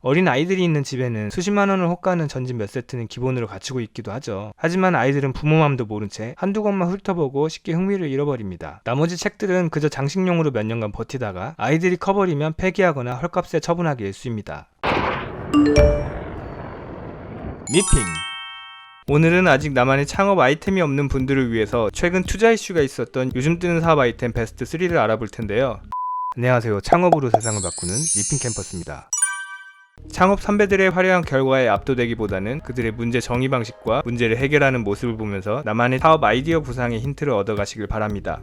어린 아이들이 있는 집에는 수십만 원을 호가하는 전집 몇 세트는 기본으로 갖추고 있기도 하죠. 하지만 아이들은 부모 맘도 모른 채 한두 권만 훑어보고 쉽게 흥미를 잃어버립니다. 나머지 책들은 그저 장식용으로 몇 년간 버티다가 아이들이 커버리면 폐기하거나 헐값에 처분하기 일쑤입니다. 미핑. 오늘은 아직 나만의 창업 아이템이 없는 분들을 위해서 최근 투자 이슈가 있었던 요즘 뜨는 사업 아이템 베스트 3를 알아볼 텐데요. 안녕하세요. 창업으로 세상을 바꾸는 미핑 캠퍼스입니다. 창업 선배들의 화려한 결과에 압도되기보다는 그들의 문제 정의 방식과 문제를 해결하는 모습을 보면서 나만의 사업 아이디어 구상의 힌트를 얻어가시길 바랍니다.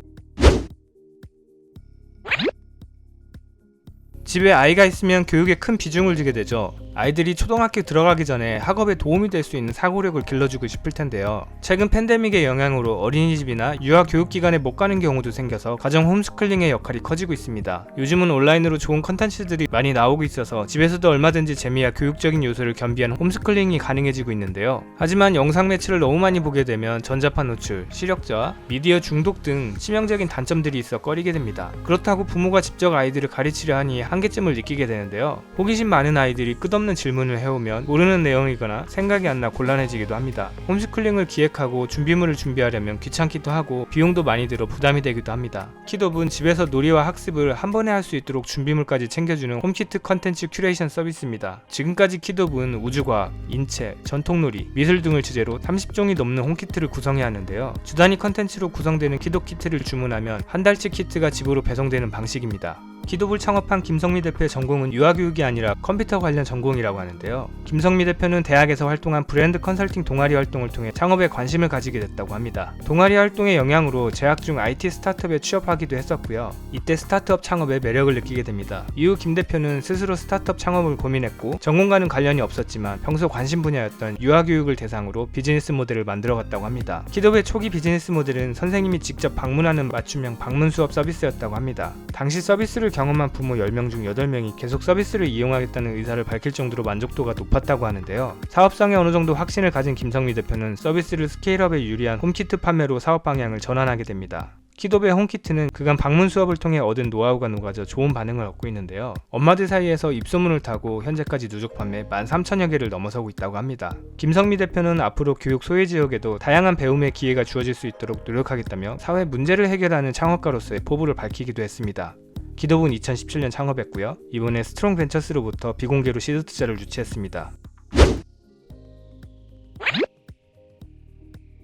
집에 아이가 있으면 교육에 큰 비중을 두게 되죠. 아이들이 초등학교 들어가기 전에 학업에 도움이 될 수 있는 사고력을 길러주고 싶을 텐데요. 최근 팬데믹의 영향으로 어린이집이나 유아교육기관에 못 가는 경우도 생겨서 가정 홈스쿨링의 역할이 커지고 있습니다. 요즘은 온라인으로 좋은 컨텐츠들이 많이 나오고 있어서 집에서도 얼마든지 재미와 교육적인 요소를 겸비한 홈스쿨링이 가능해지고 있는데요. 하지만 영상 매체를 너무 많이 보게 되면 전자파 노출, 시력저하, 미디어 중독 등 치명적인 단점들이 있어 꺼리게 됩니다. 그렇다고 부모가 직접 아이들을 가르치려 하니 한계점을 느끼게 되는데요. 호기심 많은 아이들이 끝없는 질문을 해오면 모르는 내용이거나 생각이 안 나 곤란해지기도 합니다. 홈스쿨링을 기획하고 준비물을 준비하려면 귀찮기도 하고 비용도 많이 들어 부담이 되기도 합니다. 키덥은 집에서 놀이와 학습을 한 번에 할 수 있도록 준비물까지 챙겨주는 홈키트 컨텐츠 큐레이션 서비스입니다. 지금까지 키덥은 우주과학, 인체, 전통놀이, 미술 등을 주제로 30종이 넘는 홈키트를 구성해야 하는데요. 주 단위 컨텐츠로 구성되는 키덥 키트를 주문하면 한 달치 키트가 집으로 배송되는 방식입니다. 키덥을 창업한 김성미 대표의 전공은 유아교육이 아니라 컴퓨터 관련 전공이라고 하는데요. 김성미 대표는 대학에서 활동한 브랜드 컨설팅 동아리 활동을 통해 창업에 관심을 가지게 됐다고 합니다. 동아리 활동의 영향으로 재학 중 IT 스타트업에 취업하기도 했었고요. 이때 스타트업 창업의 매력을 느끼게 됩니다. 이후 김 대표는 스스로 스타트업 창업을 고민했고 전공과는 관련이 없었지만 평소 관심 분야였던 유아교육을 대상으로 비즈니스 모델을 만들어갔다고 합니다. 키덥의 초기 비즈니스 모델은 선생님이 직접 방문하는 맞춤형 방문 수업 서비스였다고 합니다. 당시 서비스를 경험한 부모 10명 중 8명이 계속 서비스를 이용하겠다는 의사를 밝힐 정도로 만족도가 높았다고 하는데요. 사업성에 어느 정도 확신을 가진 김성미 대표는 서비스를 스케일업에 유리한 홈키트 판매로 사업 방향을 전환하게 됩니다. 키덥의 홈키트는 그간 방문 수업을 통해 얻은 노하우가 녹아져 좋은 반응을 얻고 있는데요. 엄마들 사이에서 입소문을 타고 현재까지 누적 판매 13,000여 개를 넘어서고 있다고 합니다. 김성미 대표는 앞으로 교육 소외 지역에도 다양한 배움의 기회가 주어질 수 있도록 노력하겠다며 사회 문제를 해결하는 창업가로서의 포부를 밝히기도 했습니다. 키덥은 2017년 창업했고요. 이번에 스트롱 벤처스로부터 비공개로 시드 투자를 유치했습니다.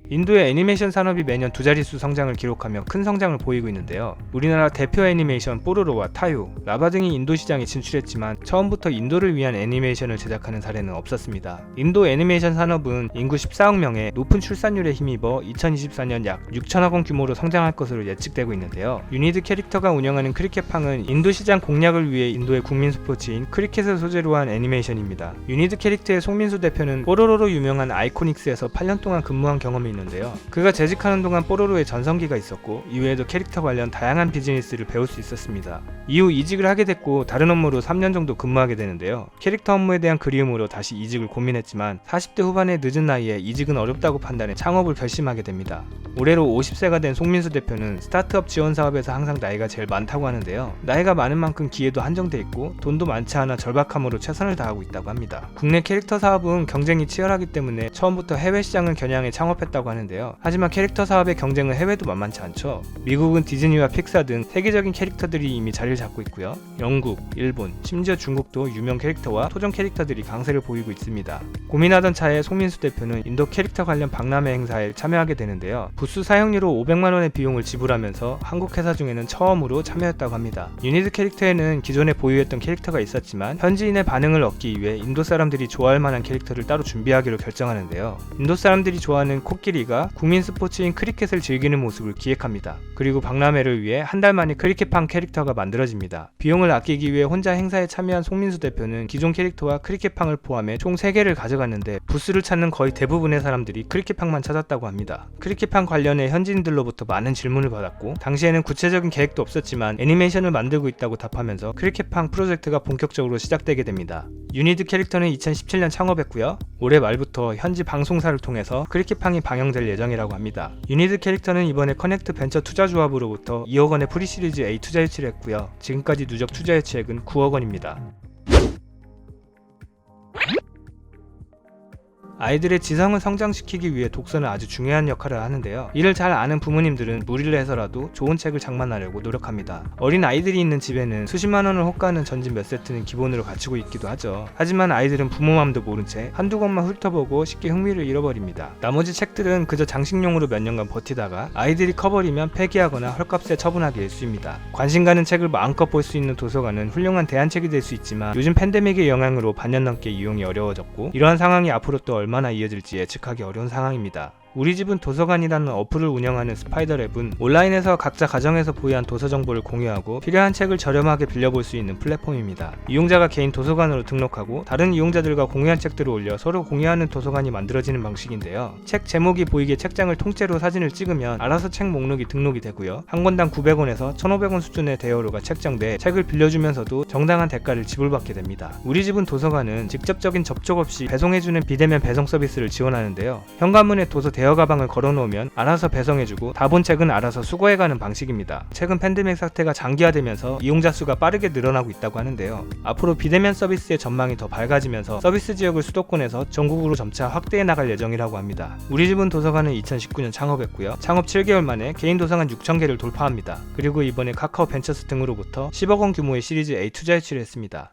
인도의 애니메이션 산업이 매년 두 자릿수 성장을 기록하며 큰 성장을 보이고 있는데요. 우리나라 대표 애니메이션 뽀로로와 타요, 라바 등이 인도 시장에 진출했지만 처음부터 인도를 위한 애니메이션을 제작하는 사례는 없었습니다. 인도 애니메이션 산업은 인구 14억 명의 높은 출산율에 힘입어 2024년 약 6천억 원 규모로 성장할 것으로 예측되고 있는데요. 유니드 캐릭터가 운영하는 크리켓팡은 인도 시장 공략을 위해 인도의 국민 스포츠인 크리켓을 소재로 한 애니메이션입니다. 유니드 캐릭터의 송민수 대표는 뽀로로로 유명한 아이코닉스에서 8년 동안 근무한 경험이 있는데요. 그가 재직하는 동안 뽀로로의 전성기가 있었고 이외에도 캐릭터 관련 다양한 비즈니스를 배울 수 있었습니다. 이후 이직을 하게 됐고 다른 업무로 3년 정도 근무하게 되는데요. 캐릭터 업무에 대한 그리움으로 다시 이직을 고민했지만 40대 후반의 늦은 나이에 이직은 어렵다고 판단해 창업을 결심하게 됩니다. 올해로 50세가 된 송민수 대표는 스타트업 지원 사업에서 항상 나이가 제일 많다고 하는데요. 나이가 많은 만큼 기회도 한정돼 있고 돈도 많지 않아 절박함으로 최선을 다하고 있다고 합니다. 국내 캐릭터 사업은 경쟁이 치열하기 때문에 처음부터 해외 시장을 겨냥해 창업했다고 하는데요. 하지만 캐릭터 사업의 경쟁은 해외도 만만치 않죠. 미국은 디즈니와 픽사 등 세계적인 캐릭터들이 이미 자리를 잡고 있고요. 영국, 일본, 심지어 중국도 유명 캐릭터와 토종 캐릭터들이 강세를 보이고 있습니다. 고민하던 차에 송민수 대표는 인도 캐릭터 관련 박람회 행사에 참여하게 되는데요. 부스 사용료로 500만 원의 비용을 지불하면서 한국 회사 중에는 처음으로 참여했다고 합니다. 유니드 캐릭터에는 기존에 보유했던 캐릭터가 있었지만 현지인의 반응을 얻기 위해 인도 사람들이 좋아할 만한 캐릭터를 따로 준비하기로 결정하는데요. 인도 사람들이 좋아하는 코끼리가 국민 스포츠인 크리켓을 즐기는 모습을 기획합니다. 그리고 박람회를 위해 한 달 만에 크리켓팡 캐릭터가 만들어집니다. 비용을 아끼기 위해 혼자 행사에 참여한 송민수 대표는 기존 캐릭터와 크리켓팡을 포함해 총 3개를 가져갔는데 부스를 찾는 거의 대부분의 사람들이 크리켓팡만 찾았다고 합니다. 크리켓팡 관련해 현지인들로부터 많은 질문을 받았고 당시에는 구체적인 계획도 없었지만 애니메이션을 만들고 있다고 답하면서 크리켓팡 프로젝트가 본격적으로 시작되게 됩니다. 유니드 캐릭터는 2017년 창업했고요. 올해 말부터 현지 방송사를 통해서 크리켓팡이 방영될 예정이라고 합니다. 유니드 캐릭터는 이번에 커넥트 벤처 투자조합으로부터 2억 원의 프리시리즈 A 투자 유치를 했고요. 지금까지 누적 투자 유치액은 9억 원입니다. 아이들의 지성을 성장시키기 위해 독서는 아주 중요한 역할을 하는데요. 이를 잘 아는 부모님들은 무리를 해서라도 좋은 책을 장만하려고 노력합니다. 어린 아이들이 있는 집에는 수십만 원을 호가하는 전집 몇 세트는 기본으로 갖추고 있기도 하죠. 하지만 아이들은 부모 맘도 모른 채 한두 권만 훑어보고 쉽게 흥미를 잃어버립니다. 나머지 책들은 그저 장식용으로 몇 년간 버티다가 아이들이 커버리면 폐기하거나 헐값에 처분하기 일쑤입니다. 관심 가는 책을 마음껏 볼 수 있는 도서관은 훌륭한 대안책이 될 수 있지만 요즘 팬데믹의 영향으로 반년 넘게 이용이 어려워졌고, 이러한 상황이 앞으로 또 얼마나 이어질지 예측하기 어려운 상황입니다. 우리 집은 도서관이라는 어플을 운영하는 스파이더랩은 온라인에서 각자 가정에서 보유한 도서 정보를 공유하고 필요한 책을 저렴하게 빌려볼 수 있는 플랫폼입니다. 이용자가 개인 도서관으로 등록하고 다른 이용자들과 공유한 책들을 올려 서로 공유하는 도서관이 만들어지는 방식인데요. 책 제목이 보이게 책장을 통째로 사진을 찍으면 알아서 책 목록이 등록이 되고요. 한 권당 900원에서 1,500원 수준의 대여료가 책정돼 책을 빌려주면서도 정당한 대가를 지불받게 됩니다. 우리 집은 도서관은 직접적인 접촉 없이 배송해주는 비대면 배송 서비스를 지원하는데요. 현관문에 도서 대여 가방을 걸어놓으면 알아서 배송해주고 다 본 책은 알아서 수거해가는 방식입니다. 최근 팬데믹 사태가 장기화되면서 이용자 수가 빠르게 늘어나고 있다고 하는데요. 앞으로 비대면 서비스의 전망이 더 밝아지면서 서비스 지역을 수도권에서 전국으로 점차 확대해 나갈 예정이라고 합니다. 우리 집은 도서관은 2019년 창업했고요. 창업 7개월 만에 개인 도서관 6,000개를 돌파합니다. 그리고 이번에 카카오 벤처스 등으로부터 10억 원 규모의 시리즈 A 투자 유치를 했습니다.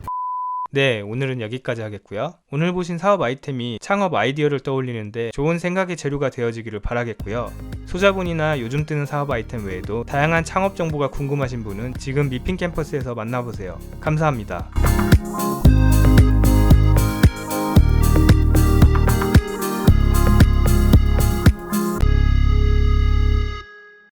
네, 오늘은 여기까지 하겠고요. 오늘 보신 사업 아이템이 창업 아이디어를 떠올리는데 좋은 생각의 재료가 되어지기를 바라겠고요. 소자본이나 요즘 뜨는 사업 아이템 외에도 다양한 창업 정보가 궁금하신 분은 지금 미핑 캠퍼스에서 만나보세요. 감사합니다.